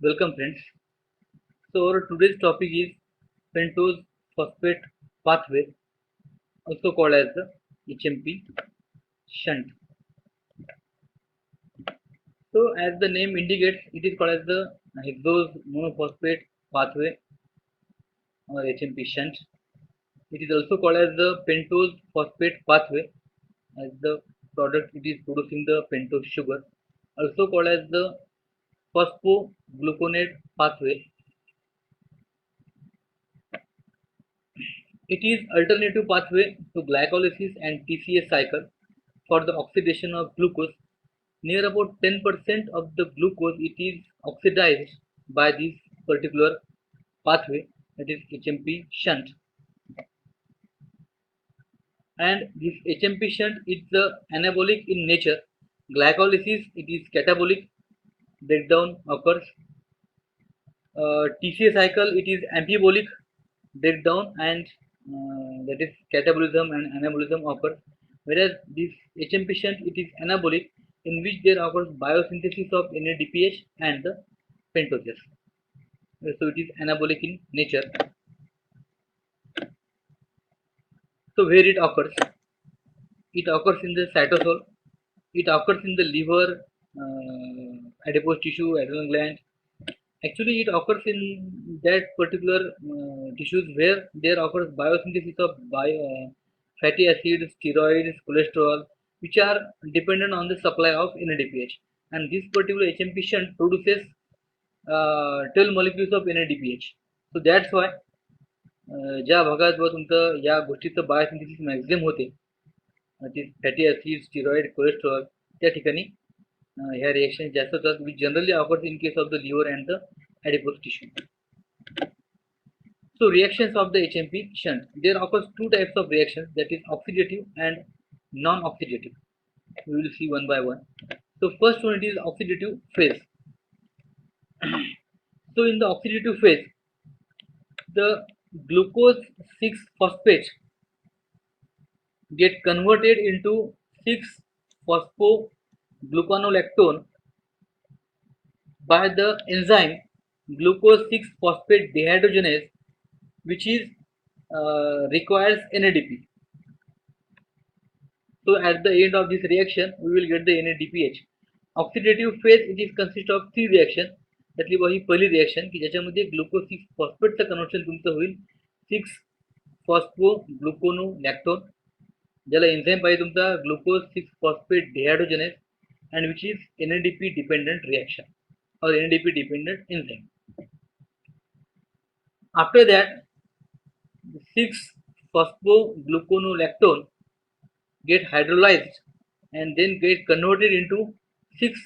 Welcome friends. So our today's topic is pentose phosphate pathway, also called as the HMP shunt. So as the name indicates, it is called as the hexose monophosphate pathway or HMP shunt. It is also called as the pentose phosphate pathway as the product it is producing the pentose sugar, also called as the phosphogluconate pathway. It is alternative pathway to glycolysis and TCA cycle for the oxidation of glucose. Near about 10% of the glucose it is oxidized by this particular pathway, that is HMP shunt. And this HMP shunt is the anabolic in nature. Glycolysis it is catabolic breakdown occurs. TCA cycle it is amphibolic breakdown and that is catabolism and anabolism occurs, whereas this HMP shunt it is anabolic in which there occurs biosynthesis of NADPH and the pentoses. So it is anabolic in nature. So where it occurs? It occurs in the cytosol. It occurs in the liver, adipose tissue, adrenal gland. Actually, it occurs in that particular tissues where there occurs biosynthesis of fatty acids, steroids, cholesterol, which are dependent on the supply of NADPH. And this particular HMP shunt produces 12 molecules of NADPH. So that's why ज्या भागात व तुमचं या गोष्टीचं biosynthesis maximum होते, fatty acid, steroid, cholesterol, त्या ठिकाणी ह्या रिएक्शन जास्त होतात, which generally occurs in case of the liver and the adipose tissue. So reactions of the HMP shunt. There occurs two types of reactions, that is oxidative and non-oxidative. We will see one by one. So first one, it is oxidative phase. So in the oxidative phase, the glucose 6 phosphate get converted into 6 phosphogluconolactone by the enzyme glucose 6 phosphate dehydrogenase, which is requires NADP. So at the end of this reaction, we will get the NADPH. Oxidative phase it is consist of three reaction. त्यातली ही पहिली reaction की ज्याच्यामध्ये glucose 6 फॉस्फेटचं conversion तुमचं होईल 6 फॉस्फोग्लुकोनोलॅक्टोन, ज्याला enzyme पाहिजे तुमचा glucose 6 phosphate dehydrogenase and which is NADP dependent reaction or NADP dependent enzyme. After that, 6 phosphogluconolactone get hydrolyzed and then get converted into 6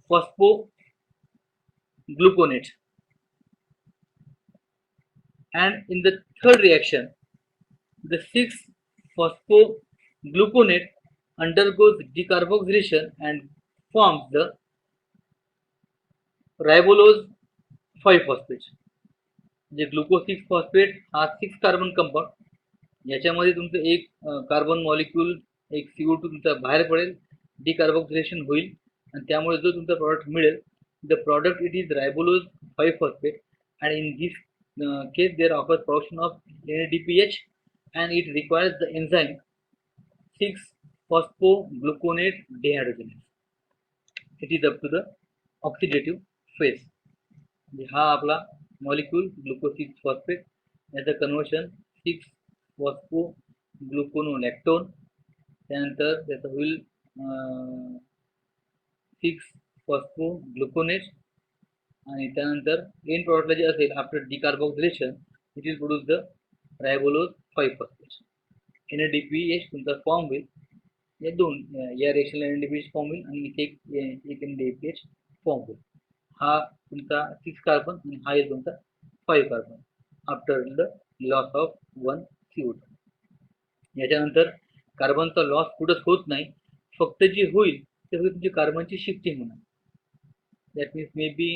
phosphogluconate. And in the third reaction, the 6 phosphogluconate undergoes decarboxylation and forms the ribulose 5 phosphate. जे glucose 6 phosphate हा 6 carbon compound, याच्यामध्ये तुमचं एक carbon molecule एक CO2 तुमचा बाहेर पडेल, decarboxylation होईल आणि त्यामुळे जो तुमचा प्रॉडक्ट मिळेल, the product it is ribulose 5 phosphate, and in this case there occurs production of NADPH and it requires the enzyme 6 phosphogluconate dehydrogenase. It is up to the oxidative phase. हा आपला molecule glucose 6 phosphate याचं conversion 6 फॉस्फोग्लुकोनोलॅक्टोन, त्यानंतर त्याचं होईल 6 फॉस्फोग्लुकोनेट आणि त्यानंतर end प्रॉडक्टला जे असेल after decarboxylation it is produce the ribulose 5 phosphate. NADPH तुमचा फॉर्म होईल, या दोन या रिएक्शनला NADPH फॉर्म होईल आणि इथे एक NADPH फॉर्म होईल. हा तुमचा 6 कार्बन आणि हा आहे तुमचा 5 carbon after the loss of 1 CO2. याच्यानंतर कार्बनचा लॉस कुठंच होत नाही, फक्त जे होईल ते होईल तुमची कार्बनची शिफ्टिंग होणार. दॅट मीन्स मे बी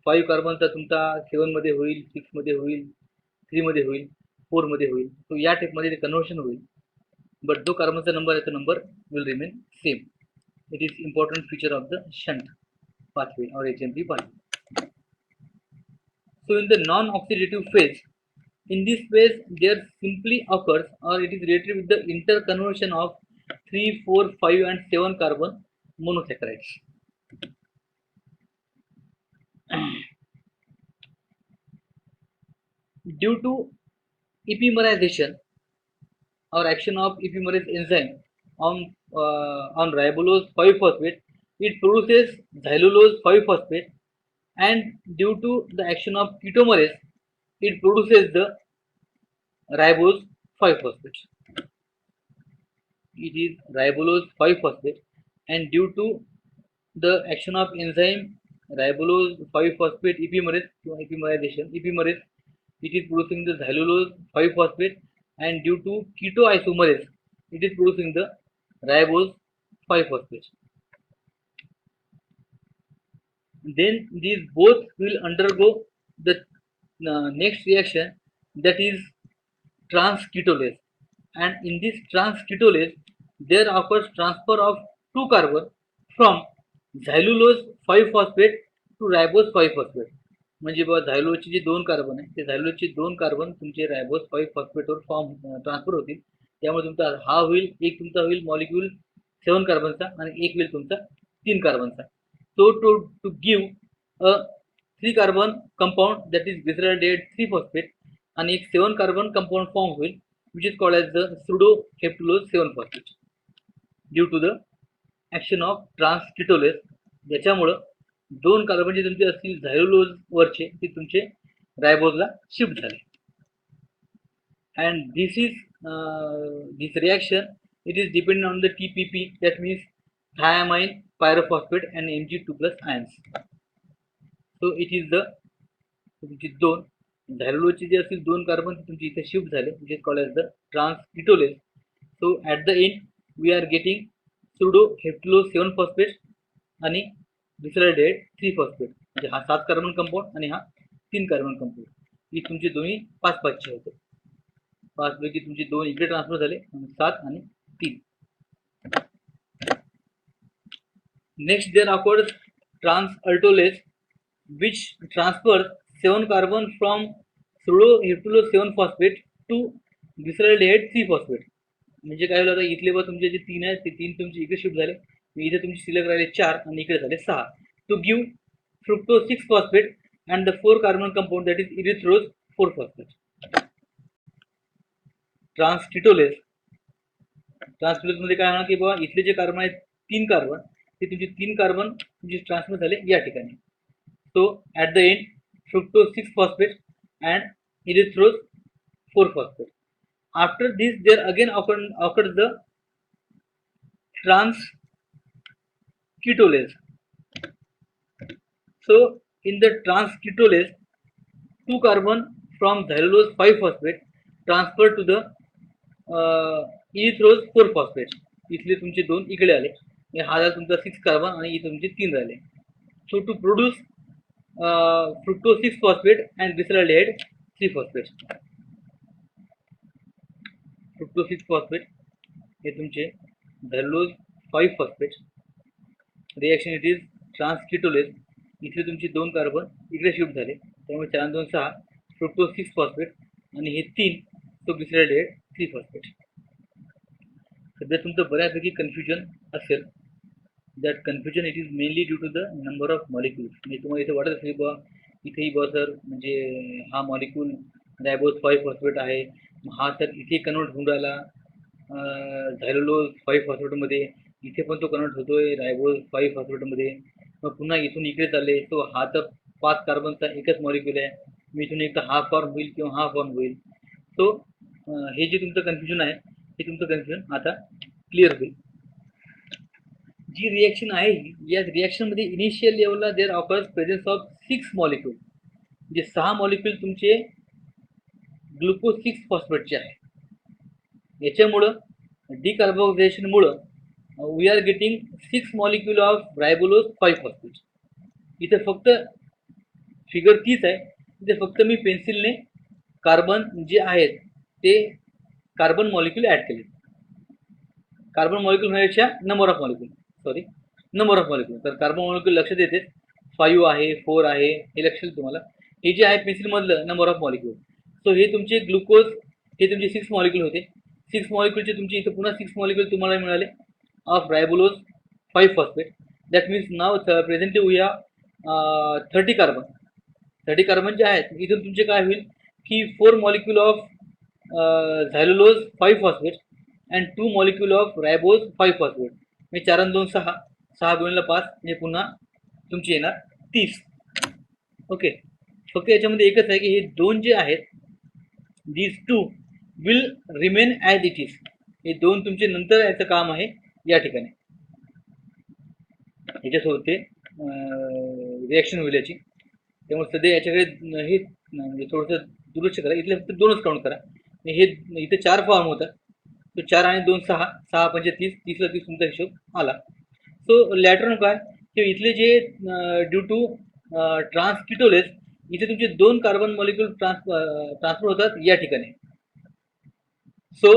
5 कार्बनचा तुमचा 7 मध्ये होईल, 6 मध्ये होईल, 3 मध्ये होईल, 4 मध्ये होईल. तो या टाईपमध्ये ते कन्वर्शन होईल, बट जो कार्बनचा नंबर आहे तो number will remain same. It is important feature of the shunt pathway or HMP pathway. So in the non-oxidative phase, in this phase there simply occurs or it is related with the interconversion of 3, 4, 5 and 7 carbon monosaccharides. Due to epimerization or action of epimerase enzyme on ribulose 5-phosphate, it produces xylulose 5-phosphate, and due to the action of ketomerase, it produces the ribose 5-phosphate. It is ribulose 5-phosphate, and due to the action of enzyme ribulose 5-phosphate epimerization, it is producing the xylulose 5-phosphate, and due to ketoisomerase, it is producing the ribose 5-phosphate. Then these both will undergo the next reaction, that is transketolase, and in this transketolase there occurs transfer of 2 carbon from xylulose 5-phosphate to ribose 5-phosphate. म्हणजे बघा झायलोजचे जे 2 carbon आहे ते झायलोजचे 2 carbon तुमचे रायबोज 5-फॉस्फेटवर transfer होतील. त्यामुळे तुमचा हा होईल, एक तुमचा होईल मॉलिक्यूल 7 कार्बनचा आणि एक होईल तुमचा 3 कार्बनचा. So to give a 3 carbon compound, that is glyceraldehyde 3-phosphate, and एक 7 carbon compound form होईल, which is called as the pseudoheptulose 7-phosphate due to the action of transketolase. ज्याच्यामुळं 2 कार्बन जे तुमचे असतील झायलोज वरचे ते तुमचे रायबोजला शिफ्ट झाले. And this reaction, it is dependent on the TPP, that means thiamine pyrophosphate and Mg2+ ions. So it is the तुमची 2 झायलोजचे जे असतील 2 कार्बन तुमचे इथे शिफ्ट झाले, which is called as the transketolase. So at the end we are getting pseudoheptulose 7-phosphate आणि glyceraldehyde 3-phosphate. म्हणजे हा 7 carbon compound आणि हा 3 कार्बन कंपाऊंड. ही तुमची दोन्ही 5-5 चे होते. 5 पैकी तुमचे 2 इकडे ट्रान्सफर झाले, 7 आणि 3. Next there occurs transaltolase, which transfers 7 carbon from pseudoheptulose 7-phosphate to glyceraldehyde 3-phosphate. म्हणजे काय झालं, इथले बघा तुमचे जे 3 आहेत ते 3 तुमचे इकडे शिफ्ट झाले, इथे तुमचे शिल्लक राहिले 4 आणि इकडे झाले 6. To give fructose 6-phosphate and the 4 carbon compound, that is erythrose 4-phosphate. Transketolase मध्ये काय होणार की बाबा इथले जे कार्बन आहेत 3 कार्बन ते तुमचे 3 कार्बन तुमचे ट्रान्सफर झाले या ठिकाणी. So at the end fructose 6-phosphate and erythrose 4-phosphate. After this there again occurs the transketolase. So in the transketolase 2 carbon from xylulose 5-phosphate transferred to the erythrose 4-phosphate. इथले तुमचे 2 इकडे आले, हा झाला तुमचा 6 कार्बन आणि इथे तुमचे 3 राहिले. So to produce fructose 6-phosphate and glyceraldehyde 3-phosphate. fructose 6-phosphate हे तुमचे xylulose 5-phosphate reaction, it is transketolase. इथले तुमचे 2 कार्बन इकडे शिफ्ट झाले, त्यामुळे 4 2 6 fructose 6-phosphate आणि हे 3 तो glyceraldehyde 3-phosphate. सध्या तुमचं बऱ्यापैकी कन्फ्युजन असेल. That confusion it is mainly due to the number of molecules. म्हणजे तुम्हाला इथे वाटत असेल बा इथेही बा सर म्हणजे हा मॉलिक्यूल रायबोज 5-phosphate आहे, हा तर इथे कन्वर्ट होऊन राहिला झायलोलोज 5-phosphate, इथे पण तो कन्वर्ट होतोय रायबोज 5-phosphate, मग पुन्हा इथून इकडे चालले तो हा तर 5 कार्बनचा एकच मॉलिक्यूल आहे, मी इथून एक हा फॉर्म होईल किंवा हा फॉर्म होईल. सो हे जे तुमचं कन्फ्युजन आहे हे तुमचं कन्फ्युजन आता क्लिअर होईल. जी रिएक्शन आहे या रिएक्शन मध्ये इनिशियल लेवलला देर ऑकर्स प्रेझेन्स ऑफ 6 मॉलिक्यूल, म्हणजे 6 मॉलिक्यूल तुमचे ग्लुकोज 6-phosphate चे आहे. याच्यामुळं डिकार्बोक्सिलेशन मुळे we are getting 6 molecule of ribulose 5-phosphate. इथे फक्त फिगर तीच आहे, इथे फक्त मी पेन्सिलने कार्बन जे आहेत ते कार्बन मॉलिक्यूल ऍड केले. कार्बन मॉलिक्यूल होण्यापेक्षा नंबर ऑफ मॉलिक्यूल, तर कार्बन मॉलिक्यूल लक्षात येते 5 आहे 4 आहे हे लक्षात तुम्हाला. हे जे आहे पेन्सिल मधलं नंबर ऑफ मॉलिक्यूल. सो हे तुमचे ग्लुकोज, हे तुमचे 6 मॉलिक्यूल होते. 6 मॉलिक्यूलचे तुमचे इथे पुन्हा 6 मॉलिक्यूल तुम्हाला मिळाले of ribulose 5 phosphate. That means now presently we are 30 carbon. 30 carbon जे आहेत इथून तुमचे काय होईल की 4 molecule of xylulose 5 phosphate and 2 molecule of ribose 5 phosphate. म्हणजे 4 आणि 2 6, 6 गुणिले 5 म्हणजे पुन्हा तुमची येणार 30. ओके. फक्त याच्यामध्ये एकच आहे की हे दोन जे आहेत these two will remain as it is. हे दोन तुमचे नंतर याचं काम आहे या ठिकाणी. ह्याच्यासोबत ते रिॲक्शन होईल याची. त्यामुळे सध्या याच्याकडे हे म्हणजे थोडंसं दुर्लक्ष करा. इथले फक्त 2च काउंट करा. हे इथे 4 फॉर्म होतात. तो 4 आणि 2 6, 6 पंचे 30, 30ला 30 तुमचा हिशोब आला. सो लॅटर काय की इथले जे ड्यू टू ट्रान्सकिटोलेज इथे तुमचे 2 कार्बन मॉलिक्यूल ट्रान्सफर होतात या ठिकाणी. सो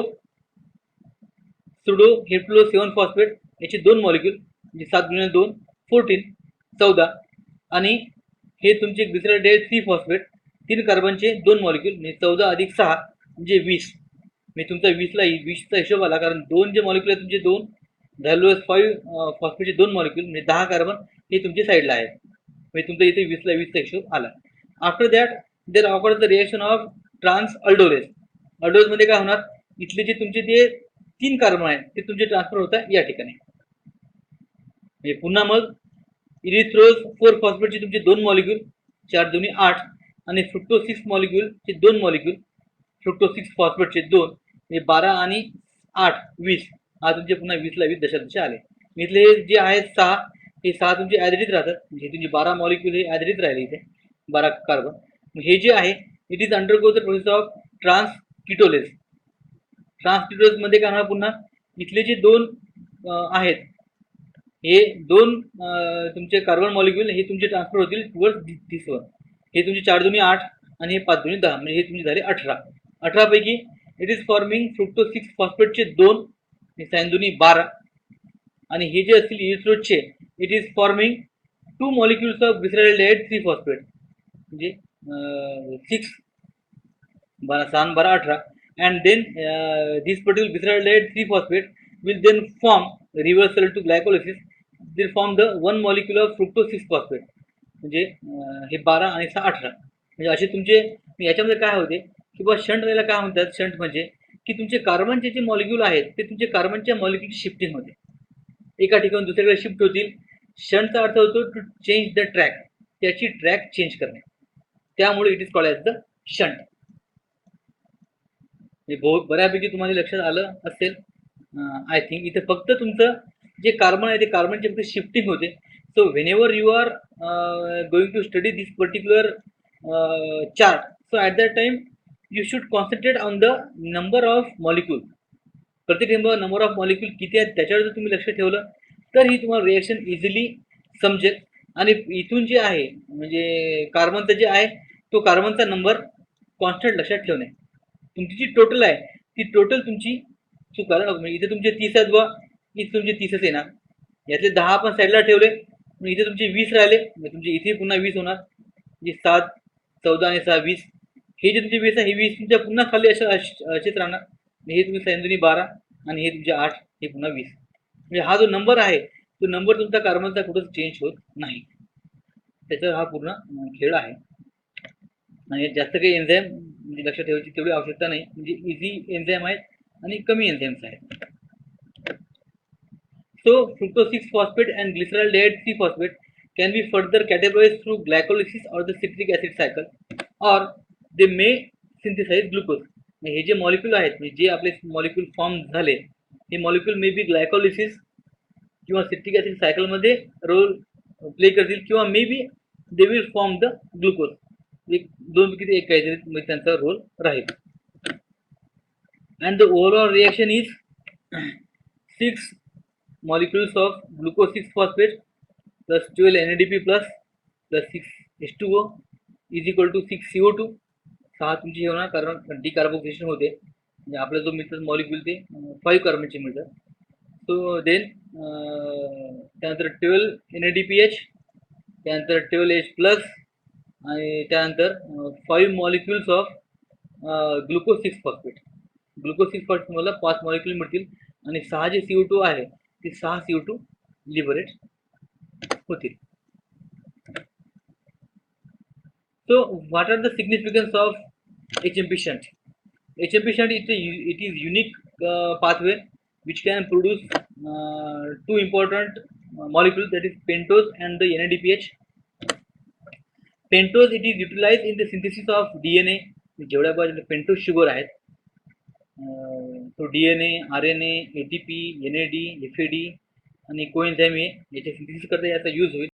सुडो हेप्लो 7 फॉस्फेट याचे 2 मॉलिक्यूल म्हणजे 7 गुणिले 2 14, 14 आणि हे तुमचे ग्लिसरॉल्डिहाइड 3 फॉस्फेट 3 कार्बनचे 2 मॉलिक्यूल म्हणजे 14 अधिक 6 म्हणजे 20. म्हणजे तुमचा 20चा हिशोब आला कारण 2 जे मॉलिक्यूल आहेत तुमचे 2 झायलोलोज 5 फॉस्फेटचे 2 मॉलिक्यूल म्हणजे 10 कार्बन हे तुमच्या साईडला आहेत. म्हणजे तुमचा इथे 20चा हिशोब आला. After that there occurs the reaction of transaldolase. अल्डोलेजमध्ये काय होणार इथले जे तुमचे ते 3 कार्बन आहेत ते तुमचे ट्रान्सफर होतात या ठिकाणी. म्हणजे पुन्हा मग इरिथ्रोज 4 फॉस्फेटचे तुमचे 2 मॉलिक्यूल 4 दोन्ही 8 आणि फ्रुक्टोज 6 मॉलिक्यूलचे 2 मॉलिक्यूल फ्रुक्टोज 6 फॉस्फेटचे 2 म्हणजे 12 आणि 8 20. हा तुमचे पुन्हा 20ला 20 दशांश आले. इथले जे आहेत 6 हे 6 तुमचे ॲजिडित राहतात. म्हणजे तुमचे 12 मॉलिक्यूल हे ॲजिडित राहिले इथे 12 कार्बन. हे जे आहे it is undergo the process of transketolase. ट्रान्सकिटोलेजमध्ये काय होणार पुन्हा इथले जे 2 आहेत हे 2 तुमचे कार्बन मॉलिक्यूल हे तुमचे ट्रान्सफर होतील टुवर्ड्स दिस वन. हे तुमचे 4 दोन्ही 8 आणि हे 5 दोन्ही 10 म्हणजे हे तुमचे झाले 18. 18 पैकी इट इज फॉर्मिंग फ्रुक्टोज 6 फॉस्फेटचे 2 साइन दोन्ही 12 आणि हे जे असतील इरिथ्रोजचे it is forming 2 molecules of glyceraldehyde 3 phosphate म्हणजे 6 12 12 18 and then this particular glyceraldehyde 3 phosphate will then form reversal to glycolysis. They form the 1 molecule of fructose 6 phosphate म्हणजे हे 12 आणि 6 18 म्हणजे असे तुमचे. याच्यामध्ये काय होते की बा शंट व्हायला काय म्हणतात शंट म्हणजे की तुमचे कार्बनचे जे मॉलिक्यूल आहेत ते तुमचे कार्बनच्या मॉलिक्यूलची शिफ्टिंग होते एका ठिकाणी दुसरीकडे शिफ्ट होतील. शंटचा अर्थ होतो टू चेंज द ट्रॅक, त्याची ट्रॅक चेंज करणे. त्यामुळे it is called as the shunt. बऱ्यापैकी तुम्हाला लक्षात आलं असेल आय थिंक. इथे फक्त तुमचं जे कार्बन आहे ते कार्बनचे फक्त शिफ्टिंग होते. So whenever you are going to study this particular chart so at that time you should concentrate on the number of molecule. प्रत्येक नंबर ऑफ मॉलिक्यूल किती आहेत त्याच्यावर जर तुम्ही लक्ष ठेवलं तर ही तुम्हाला रिएक्शन इझिली समजेल. आणि इथून जे आहे म्हणजे कार्बनचं जे आहे तो कार्बनचा नंबर कॉन्स्टंट लक्षात ठेवणे. तुमची जी टोटल आहे ती टोटल तुमची चुकायला नको. म्हणजे इथे तुमचे 30 आहेत बा, इथे तुमचे 30च येणार. यातले 10 आपण साईडला ठेवले इथे तुमचे 20 राहिले म्हणजे तुमचे इथे पुन्हा 20 होणार. म्हणजे 7 14 आणि 6 20. हे जे तुमचे 20 आहे हे 20 तुमच्या पुन्हा खाली असेच राहणार. हे तुम्ही सैंदुनी 12 आणि हे तुमचे 8 हे पुन्हा 20. म्हणजे हा जो नंबर आहे तो नंबर तुमचा कार्बनचा कुठंच चेंज होत नाही. त्याचा हा पूर्ण खेळ आहे. आणि जास्त काही एन्झाईम म्हणजे लक्षात ठेवायची तेवढी आवश्यकता नाही. म्हणजे इझी एन्झाईम आहेत आणि कमी एन्झाईम्स आहेत. So fructose 6 phosphate and glyceraldehyde 3 phosphate can be further categorized through glycolysis or the citric acid cycle or they may synthesize glucose. हे जे मॉलिक्यूल आहेत म्हणजे जे आपले मॉलिक्यूल फॉर्म झाले हे मॉलिक्यूल मे बी ग्लायकोलिसिस किंवा सिट्रिक ॲसिड सायकलमध्ये रोल प्ले करतील किंवा may be they will form the glucose. एक 2 पैकी एक काहीतरी त्यांचा रोल राहील. And the overall reaction is 6 molecules of glucose 6 phosphate plus 12 NADP plus 6 H2O is equal to 6 CO2. 6 तुमची हे होणार कारण डिकार्बोक्सिलेशन होते म्हणजे आपला जो मिळतात मॉलिक्यूल ते 5 कार्बनचे मिळतात. सो देन त्यानंतर 12 NADPH त्यानंतर 12H प्लस आणि त्यानंतर 5 molecules of glucose 6 phosphate. Glucose 6 phosphate मला 5 मॉलिक्युल मिळतील आणि 6 जे CO2 आहे ते 6 CO2 लिबरेट होतील. So what are the significance of HMP shunt? HMP shunt it is unique pathway which can produce two important molecules, that is pentose and the NADPH. Pentose it is utilized in the synthesis of DNA. जेवढ्या पण pentose sugar आहेत, तो DNA, RNA, ATP, NAD, FAD आणि कोएन्झाइम हे याचे synthesis करता याचा use होईल.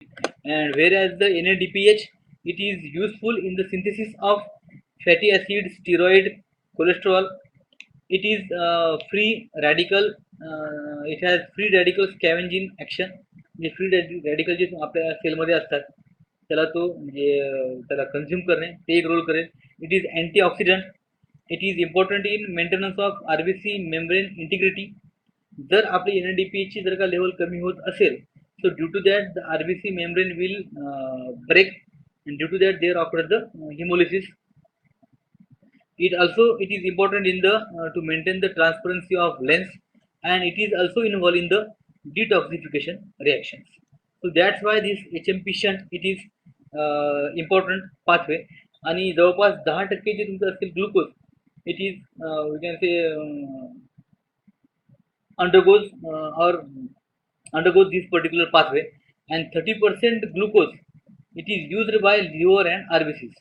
And whereas the NADPH it is useful in the synthesis of fatty acid, steroid, cholesterol. It is free radical. It has free radical scavenging action. म्हणजे free radical जे आपल्या सेलमध्ये असतात त्याला तो म्हणजे त्याला कन्झ्युम करणे ते एक रोल करेल. It is antioxidant. It is important in maintenance of RBC membrane integrity. जर आपली NADPH ची जर का लेवल कमी होत असेल, so due to that the RBC membrane will break, and due to that there occurs the hemolysis. It is important in the to maintain the transparency of lens, and it is also involved in the detoxification reactions. So that's why this HMP shunt it is important pathway. आणि जवळपास 10% जे तुमचं असेल glucose it is we can say undergoes or undergoes this particular pathway, and 30% glucose it is used by liver and RBCs.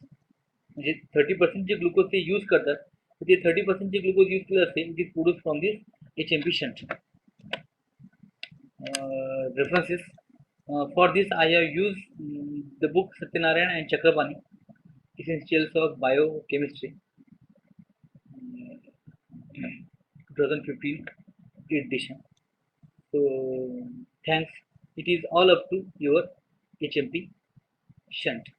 म्हणजे 30% जे glucose ते use करतात तर ते 30% जे ग्लुकोज यूज केलं असते it is produce from this HMP shunt. References for this I have used the book Satyanarayan and Chakrapani, Essentials of Biochemistry, 2015 edition. So thanks. It is all up to your HMP shunt.